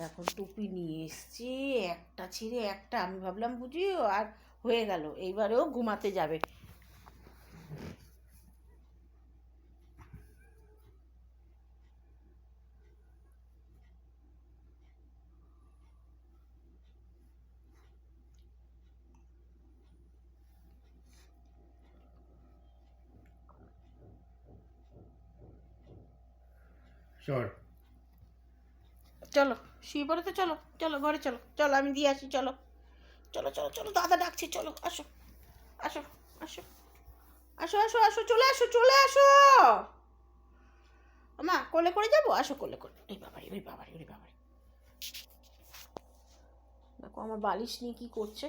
এখন টুপি নিয়ে এসছি, একটা ছিঁড়ে একটা, আমি ভাবলাম বুঝি আর হয়ে গেল, এইবারেও ঘুমাতে যাবে। চলো শুয়ে পড়ে তো, চলো চলো ঘরে চলো, চলো আমি দিয়ে আসি, চলো চলো চলো চলো, দাদা ডাকছে, চলো আসো আসো আসো আসো আসো আসো, চলে আসো চলে আসো। মা কোলে করে যাবো, আসো কোলে করে। এই বাবারি ওই বাবারি ওই বাবারি, দেখো আমার বালিশ নিয়ে কি করছে।